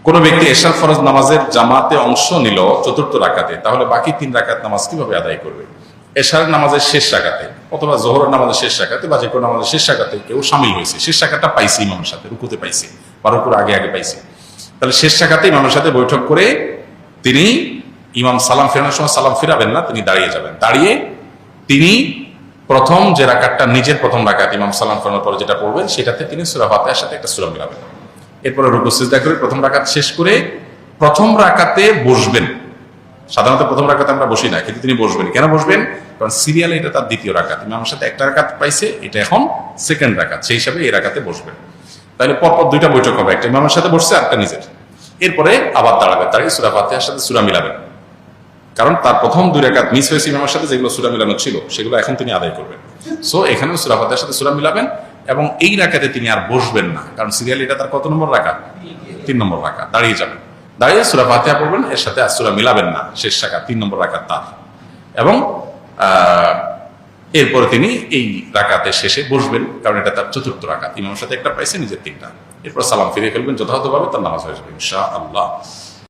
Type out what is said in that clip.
কোন ব্যক্তি এশার ফরজ নামাজের জামাতে অংশ নিল চতুর্থ রাকাতে, তাহলে বাকি 3 রাকাত নামাজ কিভাবে আদায় করবে? এশার নামাজের শেষ রাকাতে অথবা জোহরের নামাজের শেষ রাকাতে বা যে কোনো নামাজের শেষ রাকাতে কেউ সামিল হয়েছে, শেষ রাকাতটা পাইছে ইমামের সাথে, রুকুতে পাইছে বা রুকুর আগে আগে পাইছে, তাহলে শেষ রাকাতে ইমামের সাথে বৈঠক করে তিনি ইমাম সালাম ফেরানোর সময় সালাম ফিরাবেন না, তিনি দাঁড়িয়ে যাবেন। দাঁড়িয়ে তিনি প্রথম যে রাকাতটা নিজের প্রথম রাকাত ইমাম সালাম ফেরানোর পরে যেটা পড়বেন সেটাতে তিনি সূরা ফাতিহার সাথে একটা সূরা মিলাবেন। এরপরে রুকু সিজদা করে প্রথম রাকাত শেষ করে প্রথম রাকাতে বসবেন। সাধারণত প্রথম রাকাতে আমরা বসি না, কিন্তু তিনি বসবেন। কেন বসবেন? কারণ সিরিয়ালে এটা তার দ্বিতীয় রাকাত, ইমামের সাথে একটা রাকাত পাইছে, এটা এখন সেকেন্ড রাকাত, সেই হিসাবে এই রাকাতে বসবেন। তাহলে পরপর 2টা বৈঠক হবে, একটা ইমামের সাথে বসছে আর একটা নিজের। এরপরে আবার দাঁড়াবেন, দাঁড়িয়ে সূরা ফাতিহার সাথে সূরা মিলাবেন, কারণ তার প্রথম 2 রাকাত মিস হয়েছে ইমামের সাথে, যেগুলো সূরা মিলানো ছিল সেগুলো এখন তিনি আদায় করবেন। সো এখানেও সূরা ফাতিহার সাথে সূরা মিলাবেন এবং এই রাকাতে তিনি আর বসবেন না, কারণ সিরিয়াল এটা তার কত নম্বর রাকাত? 3 নম্বর রাকাত। দাঁড়িয়ে যাবেন, দাঁড়িয়ে সূরা ফাতিহা পড়বেন, এর সাথে আর সূরা মিলাবেন না, শেষ রাকাত 3 নম্বর রাকাত তার। এবং এরপরে তিনি এই রাকাতের শেষে বসবেন, কারণ এটা তার চতুর্থ রাকাত, ইমামের সাথে একটা পাইছে, নিজের 3টা। এরপর সালাম ফিরিয়ে ফেলবেন, যথাযথভাবে তার নামাজ হয়ে যাবে ইনশাআল্লাহ।